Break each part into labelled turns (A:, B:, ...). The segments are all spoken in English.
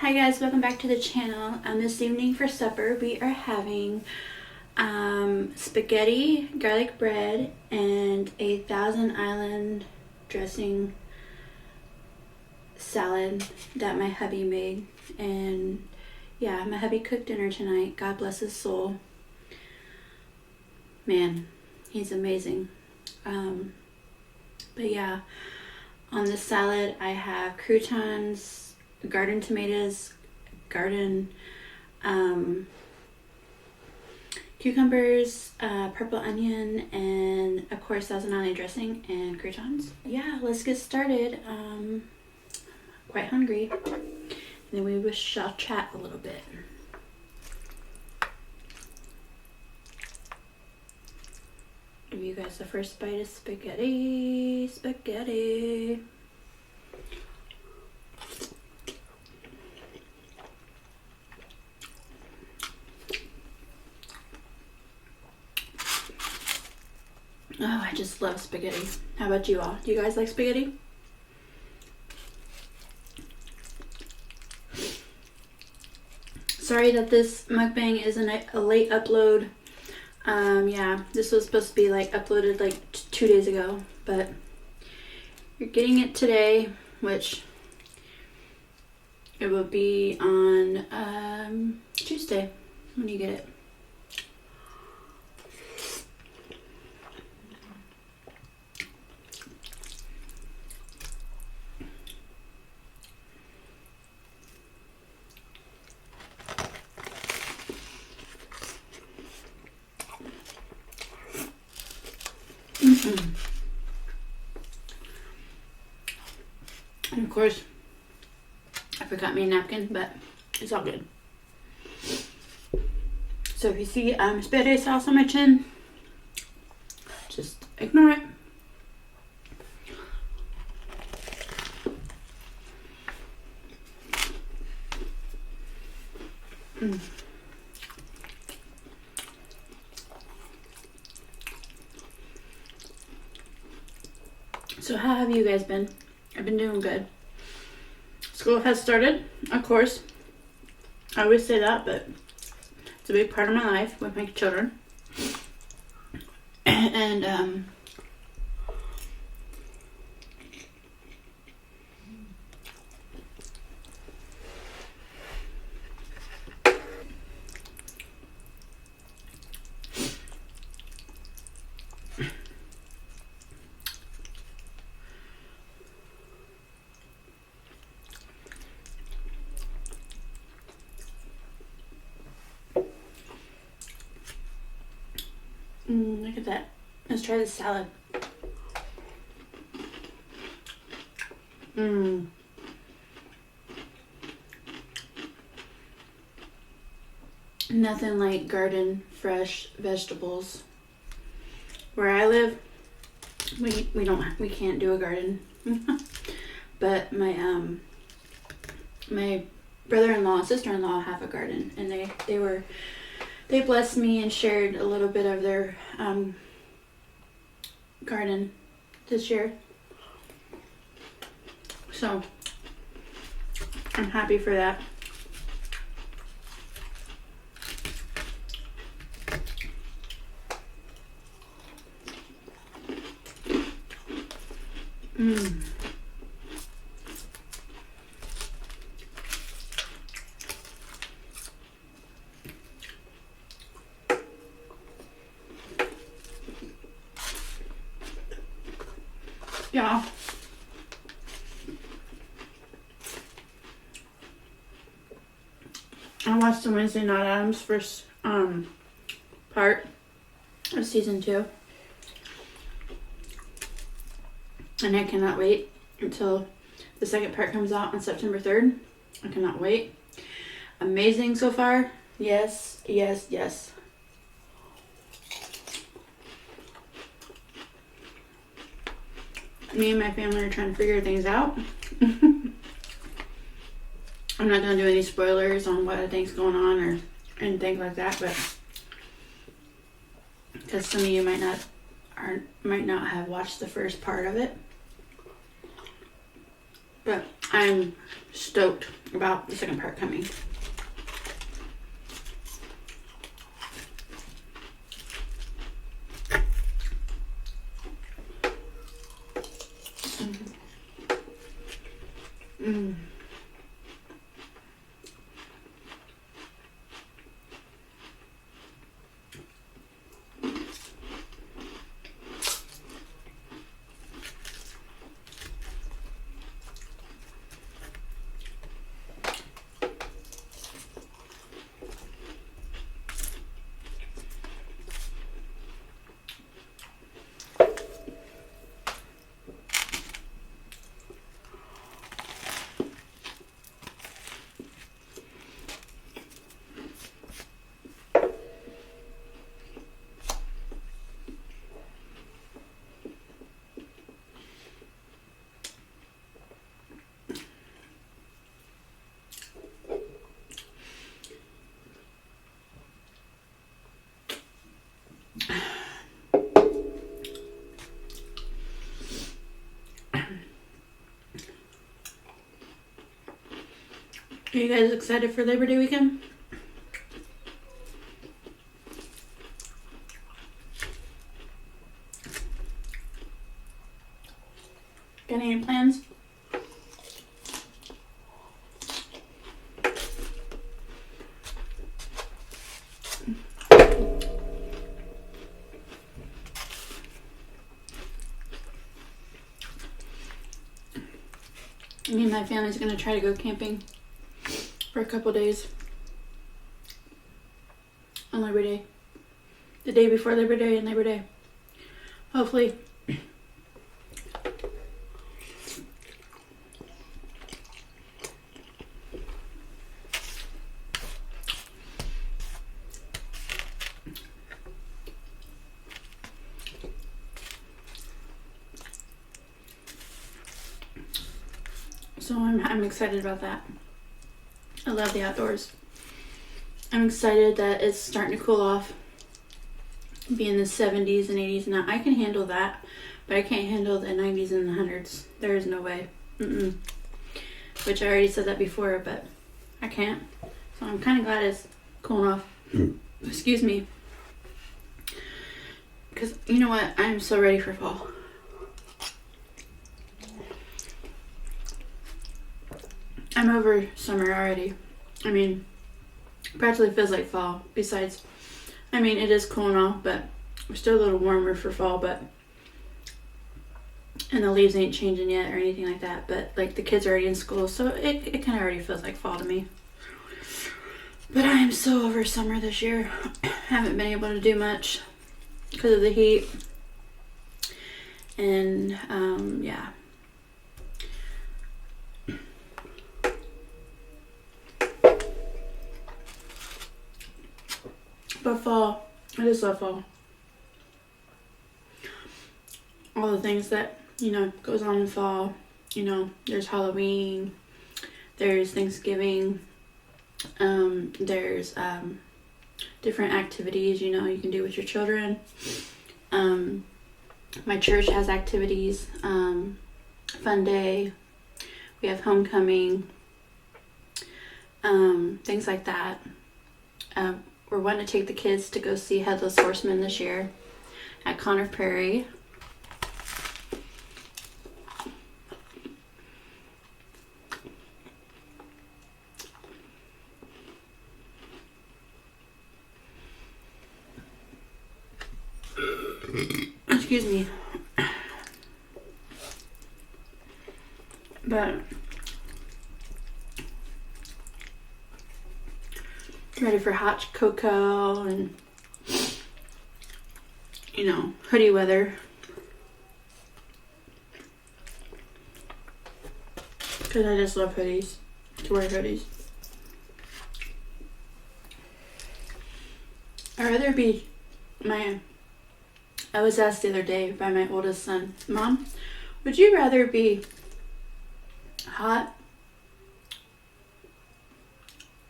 A: Hi guys, welcome back to the channel. This evening for supper we are having spaghetti, garlic bread, and a Thousand Island dressing salad that my hubby made. And yeah, my hubby cooked dinner tonight. God bless his soul. Man, he's amazing. But yeah, on the salad I have croutons, garden tomatoes, garden cucumbers, purple onion, and of course Thousand Island dressing and croutons. Yeah, let's get started. Quite hungry, and then we shall chat a little bit. Give you guys the first bite of spaghetti. Oh, I just love spaghetti. How about you all? Do you guys like spaghetti? Sorry that this mukbang isn't a late upload. Yeah, this was supposed to be uploaded 2 days ago, but you're getting it today, which it will be on Tuesday when you get it. And of course, I forgot my napkin, but it's all good. So if you see spaghetti sauce on my chin, just ignore it. So how have you guys been? I've been doing good. School has started, of course. I always say that, but it's a big part of my life with my children. And look at that. Let's try this salad. Nothing like garden fresh vegetables. Where I live, we can't do a garden. But my my brother-in-law and sister-in-law have a garden, and they blessed me and shared a little bit of their garden this year. So I'm happy for that. Yeah. I watched the Wednesday Night Addams first part of season 2. And I cannot wait until the second part comes out on September 3rd. I cannot wait. Amazing so far. Yes, yes, yes. Me and my family are trying to figure things out. I'm not going to do any spoilers on what I think's going on or anything like that, but because some of you might not have watched the first part of it. But I'm stoked about the second part coming. Mm. Are you guys excited for Labor Day weekend? Got any plans? Me and my family's gonna try to go camping for a couple days on Labor Day. The day before Labor Day and Labor Day. Hopefully. So I'm excited about that. I love the outdoors. I'm excited that it's starting to cool off. Be in the 70s and 80s now. I can handle that, but I can't handle the 90s and the 100s. There is no way. Which I already said that before, but I can't. So I'm kind of glad it's cooling off. Excuse me. Because you know what? I'm so ready for fall. I'm over summer already. I mean, practically feels like fall. Besides, I mean, it is cooling off, but we're still a little warmer for fall, and the leaves ain't changing yet or anything like that, but like the kids are already in school, so it kind of already feels like fall to me. But I am so over summer this year. Haven't been able to do much because of the heat. And, yeah. But fall, I just love fall. All the things that, goes on in fall. There's Halloween, there's Thanksgiving, there's different activities, you can do with your children. My church has activities, fun day, we have homecoming, things like that. We're wanting to take the kids to go see Headless Horseman this year at Conner Prairie. Excuse me. But ready for hot cocoa and hoodie weather, because I just love hoodies, to wear hoodies. I'd rather be I was asked the other day by my oldest son, Mom, would you rather be hot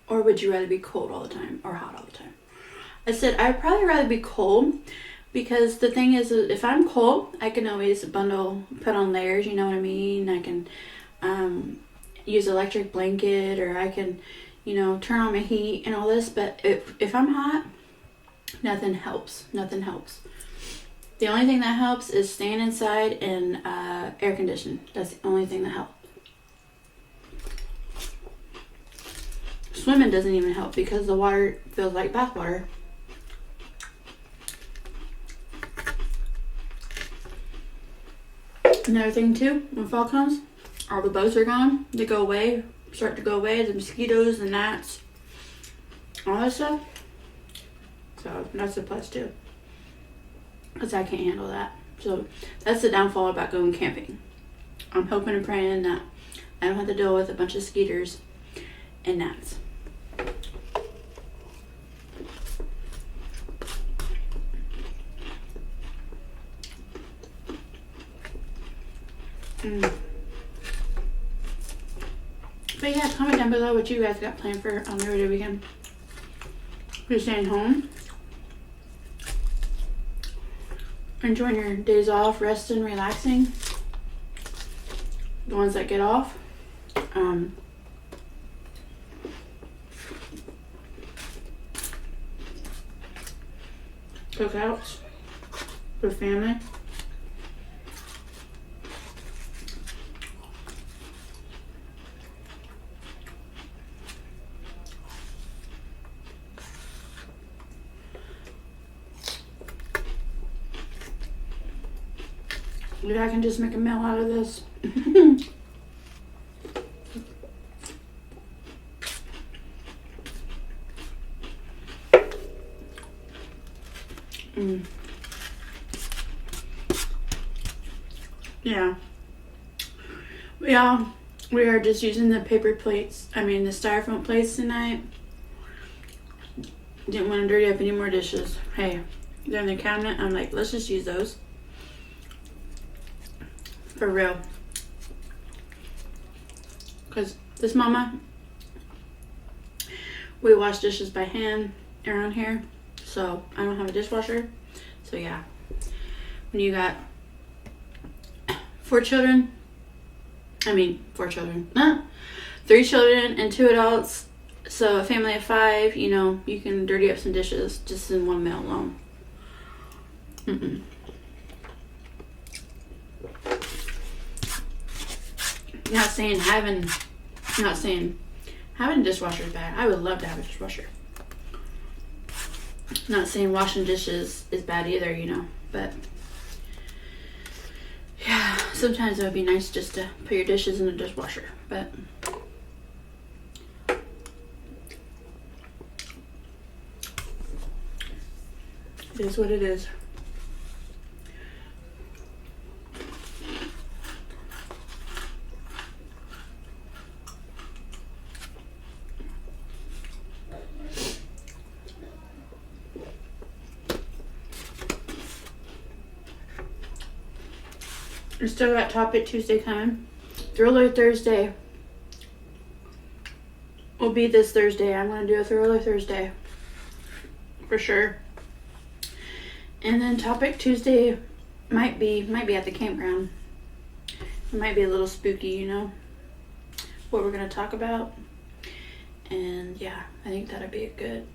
A: or would you rather be cold all the time or hot all the time? I said, I'd probably rather be cold, because the thing is, if I'm cold, I can always put on layers, you know what I mean? I can, use electric blanket, or I can, you know, turn on my heat and all this. But if I'm hot, nothing helps. Nothing helps. The only thing that helps is staying inside and air condition. That's the only thing that helps. Swimming doesn't even help because the water feels like bath water. Another thing too, when fall comes, all the bugs are gone. They go away, start to go away. The mosquitoes, the gnats, all that stuff. So that's a plus too. Because I can't handle that. So that's the downfall about going camping. I'm hoping and praying that I don't have to deal with a bunch of skeeters and gnats. But yeah, comment down below what you guys got planned for on Labor Day weekend. You're staying home, enjoying your days off, resting, relaxing. The ones that get off. Cookouts with family. Maybe I can just make a meal out of this. Yeah. Yeah, we are just using the paper plates. I mean, the styrofoam plates tonight. Didn't want to dirty up any more dishes. Hey, they're in the cabinet. I'm like, let's just use those. For real. Because this mama, we wash dishes by hand around here. So I don't have a dishwasher. So yeah. When you got 4 children, 3 children and 2 adults, so a family of 5, you know, you can dirty up some dishes just in one meal alone. Not saying having a dishwasher is bad. I would love to have a dishwasher. Not saying washing dishes is bad either, you know, but yeah, sometimes it would be nice just to put your dishes in the dishwasher, but it is what it is. I still got Topic Tuesday coming. Thriller Thursday will be this Thursday. I'm going to do a Thriller Thursday for sure. And then Topic Tuesday might be at the campground. It might be a little spooky, you know, what we're going to talk about. And yeah, I think that'll be a good,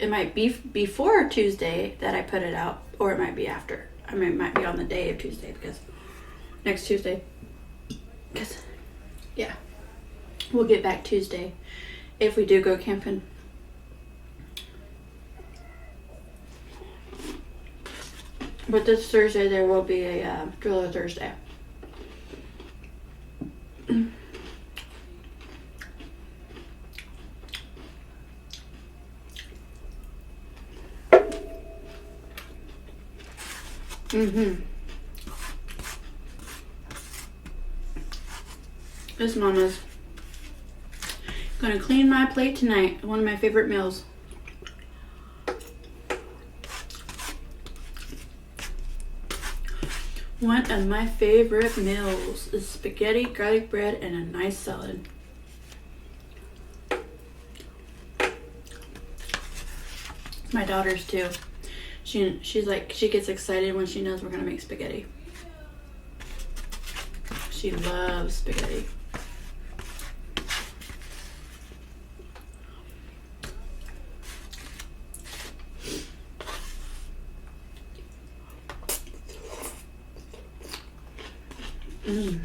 A: it might be before Tuesday that I put it out, or it might be after. I mean, it might be on the day of Tuesday, because next Tuesday. Because, yeah, we'll get back Tuesday if we do go camping. But this Thursday there will be a Thriller Thursday. This mama's gonna clean my plate tonight. One of my favorite meals. One of my favorite meals is spaghetti, garlic bread, and a nice salad. My daughters too. She's like, she gets excited when she knows we're gonna make spaghetti. She loves spaghetti. Mm.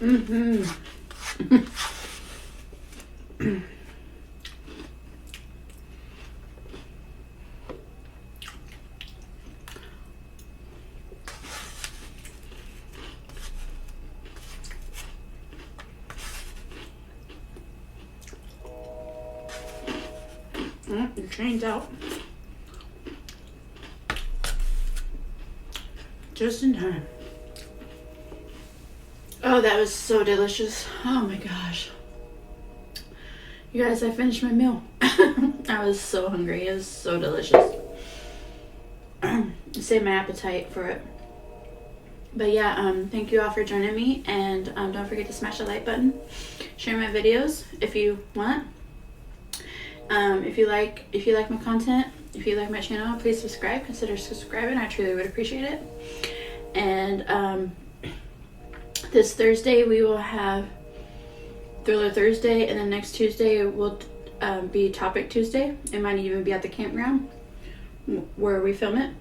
A: Mm-hmm. Your train's out. Just in time. Oh, that was so delicious. Oh my gosh. You guys, I finished my meal. I was so hungry. It was so delicious. Saved my appetite for it. But yeah, thank you all for joining me, and don't forget to smash the like button. Share my videos if you want. If you like my content, if you like my channel, please subscribe. Consider subscribing. I truly would appreciate it. And this Thursday we will have Thriller Thursday, and then next Tuesday will be Topic Tuesday. It might even be at the campground where we film it.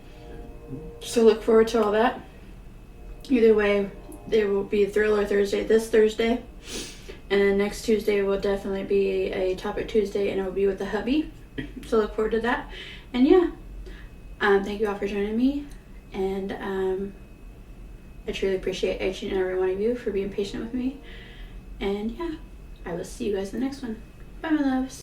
A: So look forward to all that. Either way, there will be Thriller Thursday this Thursday, and then next Tuesday will definitely be a Topic Tuesday, and it will be with the hubby. So look forward to that. And yeah, thank you all for joining me, and I truly appreciate each and every one of you for being patient with me. And yeah, I will see you guys in the next one. Bye, my loves.